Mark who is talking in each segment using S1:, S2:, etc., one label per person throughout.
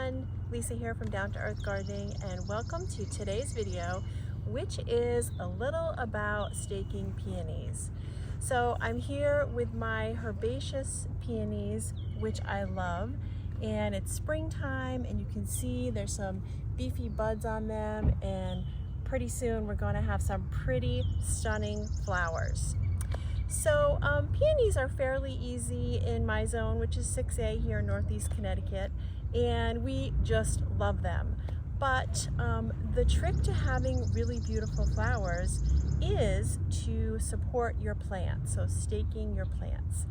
S1: everyone, Lisa here from Down to Earth Gardening, and welcome to today's video, which is a little about staking peonies. So I'm here with my herbaceous peonies, which I love, and it's springtime and you can see there's some beefy buds on them, and pretty soon we're going to have some pretty stunning flowers. So peonies are fairly easy in my zone, which is 6A here in Northeast Connecticut, and we just love them. But the trick to having really beautiful flowers is to support your plants, so staking your plants.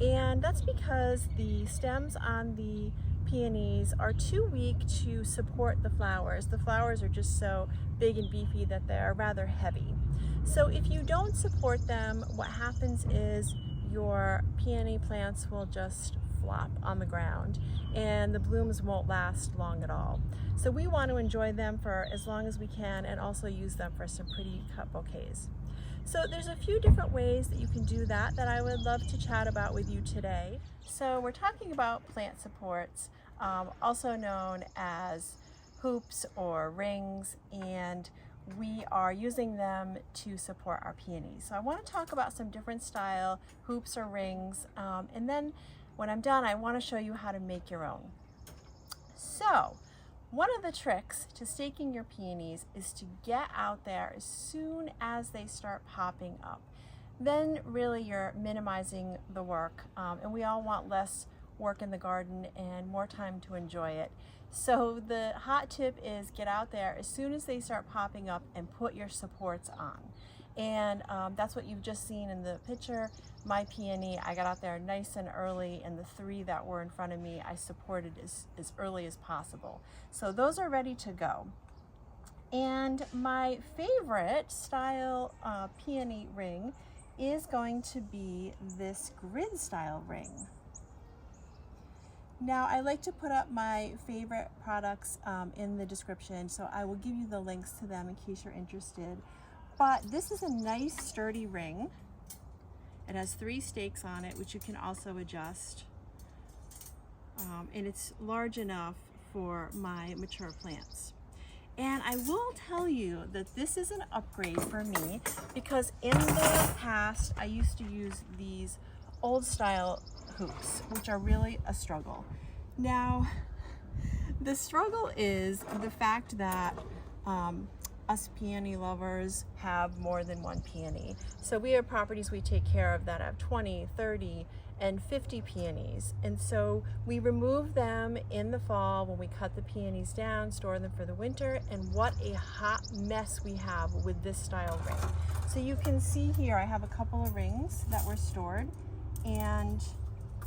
S1: And that's because the stems on the peonies are too weak to support the flowers. The flowers are just so big and beefy that they're rather heavy. So if you don't support them, what happens is your peony plants will just flop on the ground and the blooms won't last long at all. So we want to enjoy them for as long as we can and also use them for some pretty cut bouquets. So there's a few different ways that you can do that I would love to chat about with you today. So we're talking about plant supports, also known as hoops or rings, and we are using them to support our peonies. So I want to talk about some different style hoops or rings, and then when I'm done I want to show you how to make your own. So one of the tricks to staking your peonies is to get out there as soon as they start popping up. Then really you're minimizing the work, and we all want less work in the garden and more time to enjoy it. So the hot tip is get out there as soon as they start popping up and put your supports on. And that's what you've just seen in the picture. My peony, I got out there nice and early, and the three that were in front of me I supported as early as possible. So those are ready to go. And my favorite style peony ring is going to be this grid style ring. Now I like to put up my favorite products in the description, so I will give you the links to them in case you're interested. But this is a nice sturdy ring. It has 3 stakes on it, which you can also adjust. And it's large enough for my mature plants. And I will tell you that this is an upgrade for me, because in the past I used to use these old style hoops, which are really a struggle. Now, the struggle is the fact that us peony lovers have more than one peony. So we have properties we take care of that have 20, 30, and 50 peonies. And so we remove them in the fall when we cut the peonies down, store them for the winter, and what a hot mess we have with this style ring. So you can see here I have a couple of rings that were stored, and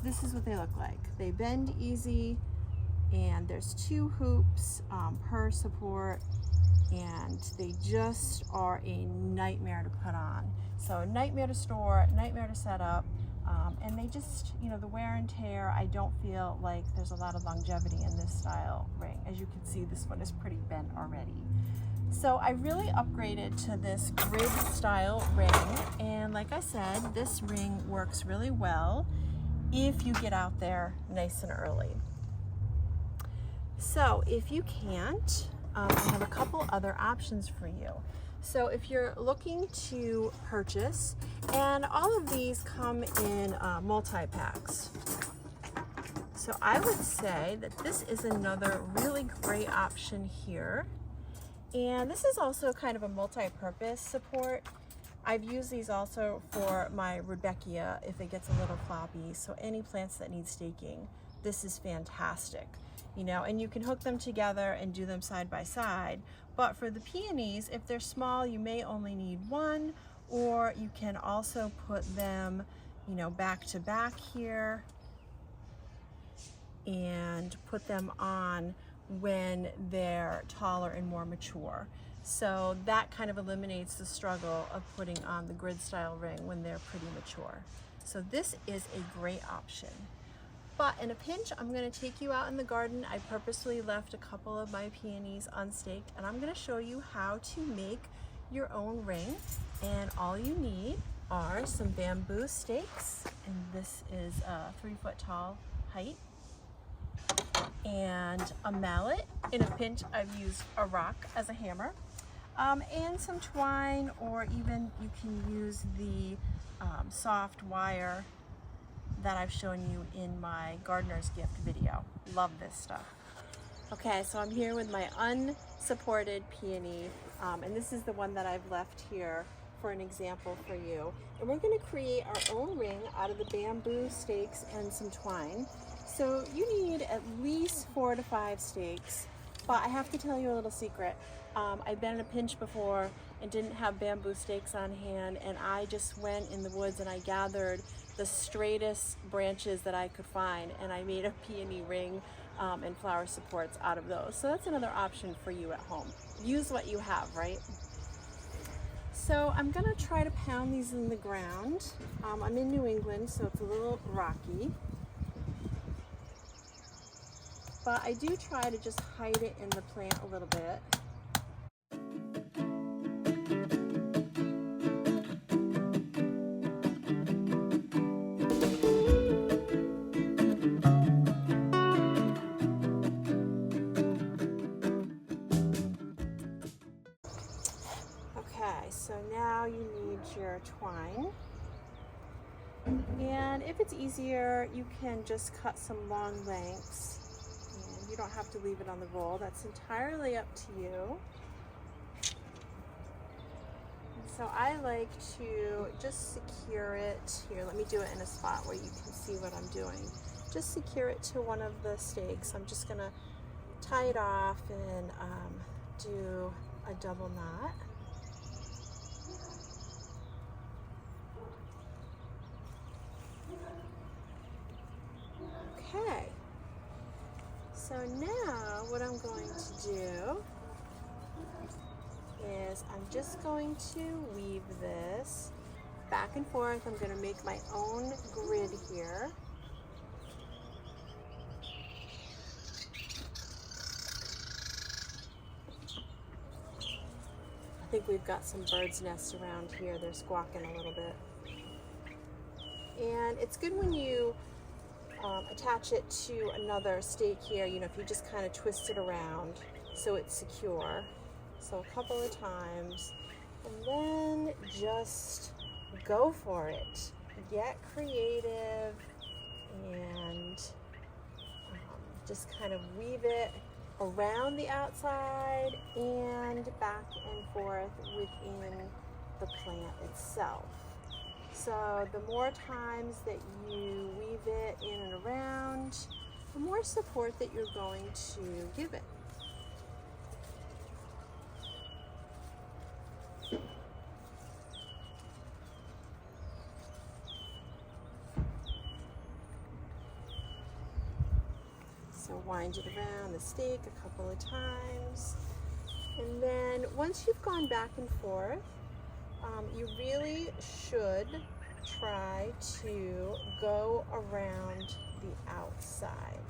S1: this is what they look like. They bend easy, and there's 2 hoops per support, and they just are a nightmare to put on. So nightmare to store, nightmare to set up, and they just, you know, the wear and tear, I don't feel like there's a lot of longevity in this style ring. As you can see, this one is pretty bent already. So I really upgraded to this grid style ring, and like I said, this ring works really well if you get out there nice and early. So if you can't, I have a couple other options for you. So if you're looking to purchase, and all of these come in multi-packs, so I would say that this is another really great option here. And this is also kind of a multi-purpose support. I've used these also for my Rudbeckia if it gets a little floppy. So any plants that need staking, this is fantastic. You know, and you can hook them together and do them side by side. But for the peonies, if they're small, you may only need one, or you can also put them, you know, back to back here and put them on when they're taller and more mature. So that kind of eliminates the struggle of putting on the grid style ring when they're pretty mature. So this is a great option. But in a pinch, I'm going to take you out in the garden. I purposely left a couple of my peonies unstaked, and I'm going to show you how to make your own ring. And all you need are some bamboo stakes, and this is a 3 foot tall height. and a mallet. In a pinch, I've used a rock as a hammer, and some twine, or even you can use the soft wire that I've shown you in my gardener's gift video. Love this stuff. Okay, so I'm here with my unsupported peony, and this is the one that I've left here for an example for you. And we're going to create our own ring out of the bamboo stakes and some twine. So you need at least 4 to 5 stakes, but I have to tell you a little secret. I've been in a pinch before and didn't have bamboo stakes on hand, and I just went in the woods and I gathered the straightest branches that I could find, and I made a peony ring and flower supports out of those. So that's another option for you at home. Use what you have, right? So I'm gonna try to pound these in the ground. I'm in New England, so it's a little rocky. But I do try to just hide it in the plant a little bit. Okay, so now you need your twine. And if it's easier, you can just cut some long lengths. And you don't have to leave it on the roll. That's entirely up to you. And so I like to just secure it. Here, let me do it in a spot where you can see what I'm doing. Just secure it to one of the stakes. I'm just gonna tie it off and do a double knot. Okay, so now what I'm going to do is I'm just going to weave this back and forth. I'm going to make my own grid here. I think we've got some birds' nests around here. They're squawking a little bit. And it's good when you attach it to another stake here, you know, if you just kind of twist it around so it's secure. So a couple of times, and then just go for it. Get creative and just kind of weave it around the outside and back and forth within the plant itself. So the more times that you weave it in and around, the more support that you're going to give it. So wind it around the stake a couple of times. And then once you've gone back and forth, you really should try to go around the outside.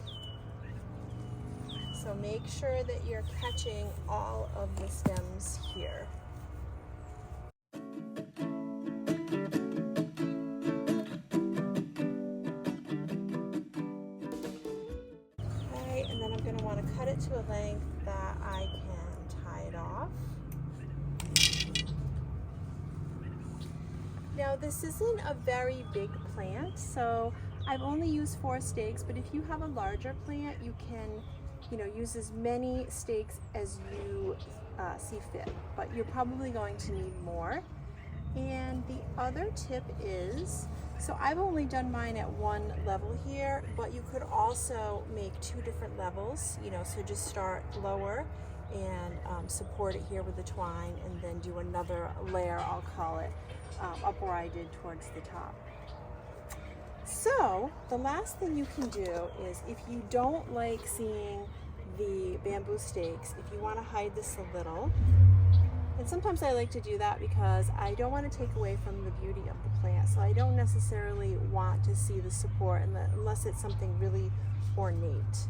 S1: So make sure that you're catching all of the stems here. Okay, and then I'm going to want to cut it to a length that I can tie it off. Now this isn't a very big plant, so I've only used 4 stakes, but if you have a larger plant, you can, you know, use as many stakes as you see fit, but you're probably going to need more. And the other tip is, so I've only done mine at 1 level here, but you could also make 2 different levels, you know, so just start lower and support it here with the twine, and then do another layer, I'll call it, up where I did towards the top. So the last thing you can do is, if you don't like seeing the bamboo stakes, if you want to hide this a little, and sometimes I like to do that because I don't want to take away from the beauty of the plant, so I don't necessarily want to see the support unless it's something really ornate.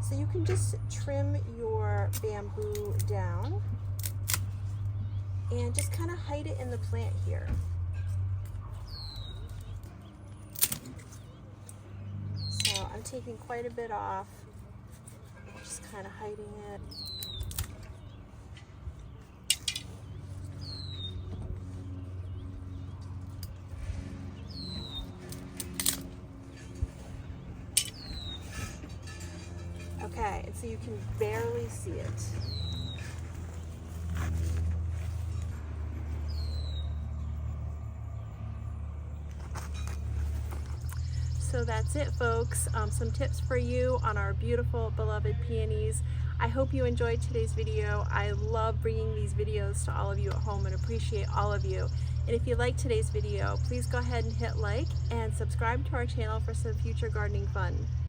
S1: So you can just trim your bamboo down and just kind of hide it in the plant here. So I'm taking quite a bit off Just kind of hiding it. Okay, and so you can barely see it. So that's it, folks. Some tips for you on our beautiful, beloved peonies. I hope you enjoyed today's video. I love bringing these videos to all of you at home and appreciate all of you. And if you like today's video, please go ahead and hit like and subscribe to our channel for some future gardening fun.